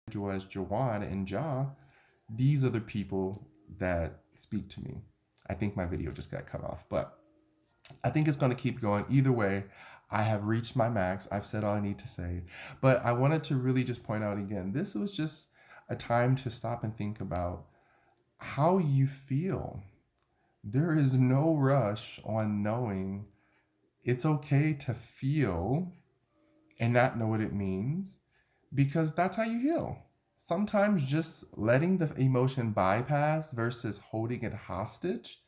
as Jawan and Jah, these are the people that speak to me. I think my video just got cut off, but I think it's going to keep going. Either way, I have reached my max. I've said all I need to say. But I wanted to really just point out again, this was just a time to stop and think about how you feel. There is no rush on knowing it's okay to feel and not know what it means, because that's how you heal. Sometimes just letting the emotion bypass versus holding it hostage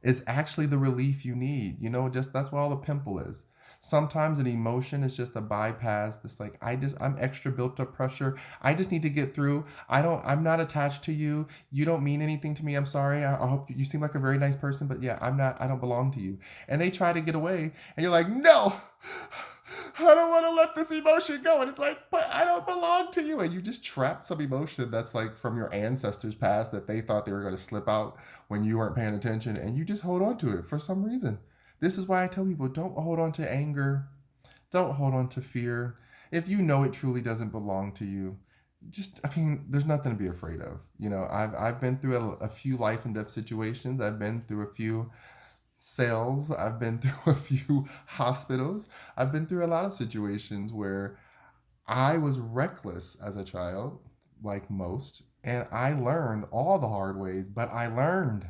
is actually the relief you need. Just that's where all the pimple is. Sometimes an emotion is just a bypass. That's like, I'm extra built up pressure. I just need to get through. I'm not attached to you. You don't mean anything to me. I'm sorry. I hope you seem like a very nice person, but yeah, I don't belong to you. And they try to get away, and you're like, no, I don't want to let this emotion go. And it's like, but I don't belong to you. And you just trapped some emotion that's like from your ancestors past that they thought they were going to slip out when you weren't paying attention. And you just hold on to it for some reason. This is why I tell people, don't hold on to anger. Don't hold on to fear. If you know it truly doesn't belong to you, there's nothing to be afraid of. I've been through a few life and death situations. I've been through a few sales. I've been through a few hospitals. I've been through a lot of situations where I was reckless as a child, like most, and I learned all the hard ways, but I learned.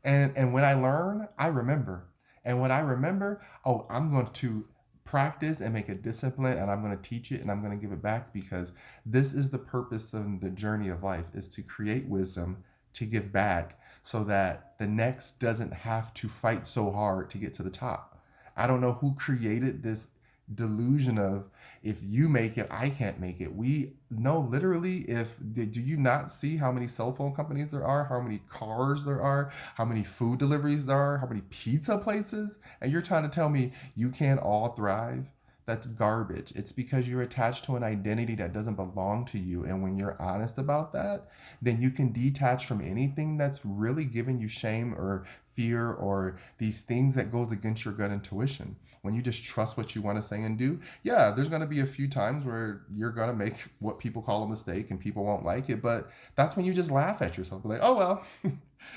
And when I learn, I remember. And when I remember, oh, I'm going to practice and make a discipline, and I'm going to teach it, and I'm going to give it back, because this is the purpose of the journey of life, is to create wisdom, to give back, so that the next doesn't have to fight so hard to get to the top. I don't know who created this delusion of, if you make it, I can't make it. We know, literally, if do you not see how many cell phone companies there are, how many cars there are, how many food deliveries there are, how many pizza places, and you're trying to tell me you can't all thrive? That's garbage. It's because you're attached to an identity that doesn't belong to you. And when you're honest about that, then you can detach from anything that's really giving you shame or fear, or these things that goes against your gut intuition. When you just trust what you want to say and do, yeah, there's going to be a few times where you're going to make what people call a mistake and people won't like it, but that's when you just laugh at yourself, like, oh well,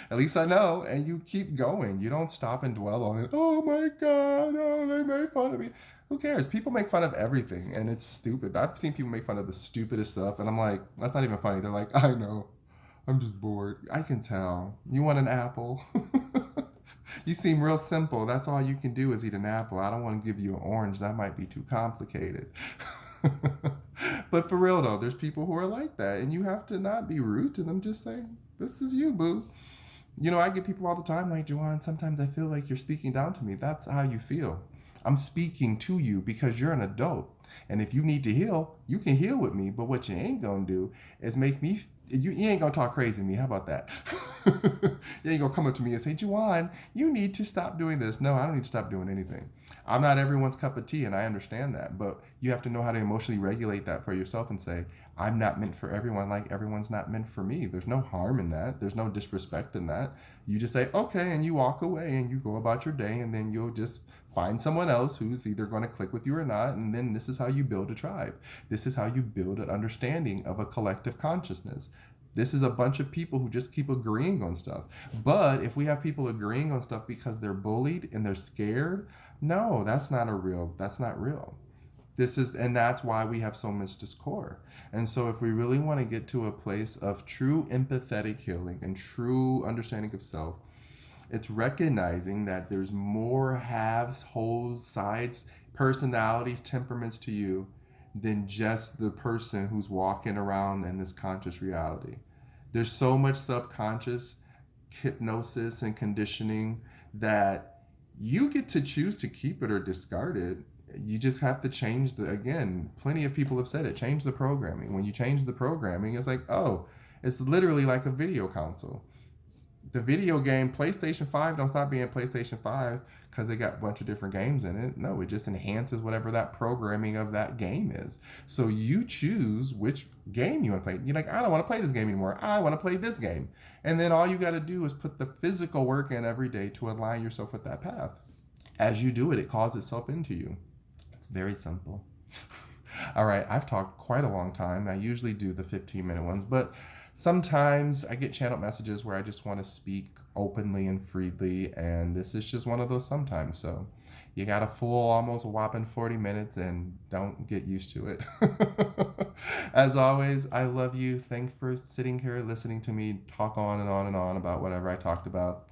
at least I know, and you keep going. You don't stop and dwell on it. Oh my god, oh, they made fun of me. Who cares? People make fun of everything, and it's stupid. I've seen people make fun of the stupidest stuff, and I'm like, that's not even funny. They're like, I know, I'm just bored. I can tell. You want an apple? You seem real simple. That's all you can do is eat an apple. I don't want to give you an orange. That might be too complicated. But for real though, there's people who are like that, and you have to not be rude to them. Just say, "This is you, boo." I get people all the time like, Juwan, sometimes I feel like you're speaking down to me. That's how you feel. I'm speaking to you because you're an adult. And if you need to heal, you can heal with me. But what you ain't gonna do is make me. You ain't gonna talk crazy to me. How about that? You ain't gonna come up to me and say, Juwan, you need to stop doing this. No, I don't need to stop doing anything. I'm not everyone's cup of tea, and I understand that. But you have to know how to emotionally regulate that for yourself and say, I'm not meant for everyone, like everyone's not meant for me. There's no harm in that. There's no disrespect in that. You just say, okay, and you walk away and you go about your day, and then you'll just find someone else who's either going to click with you or not. And then this is how you build a tribe. This is how you build an understanding of a collective consciousness. This is a bunch of people who just keep agreeing on stuff. But if we have people agreeing on stuff because they're bullied and they're scared, no, that's not real. And that's why we have so much discord. And so if we really want to get to a place of true empathetic healing and true understanding of self, it's recognizing that there's more halves, wholes, sides, personalities, temperaments to you than just the person who's walking around in this conscious reality. There's so much subconscious hypnosis and conditioning that you get to choose to keep it or discard it. You just have to change again, plenty of people have said it, change the programming. When you change the programming, it's like, oh, it's literally like a video console. The video game PlayStation 5 don't stop being PlayStation 5 because they got a bunch of different games in it. No, it just enhances whatever that programming of that game is. So you choose which game you want to play. You're like, I don't want to play this game anymore. I want to play this game. And then all you got to do is put the physical work in every day to align yourself with that path. As you do it, it calls itself into you. It's very simple. All right, I've talked quite a long time. I usually do the 15-minute ones, but sometimes I get channel messages where I just want to speak openly and freely, and this is just one of those sometimes. So you got a full, almost whopping 40 minutes, and don't get used to it. As always, I love you. Thanks for sitting here listening to me talk on and on and on about whatever I talked about.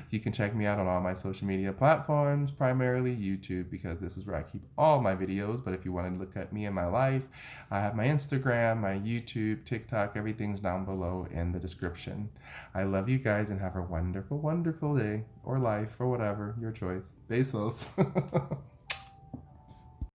You can check me out on all my social media platforms, primarily YouTube, because this is where I keep all my videos. But if you want to look at me and my life, I have my Instagram, my YouTube, TikTok, everything's down below in the description. I love you guys and have a wonderful, wonderful day or life or whatever, your choice. Besos.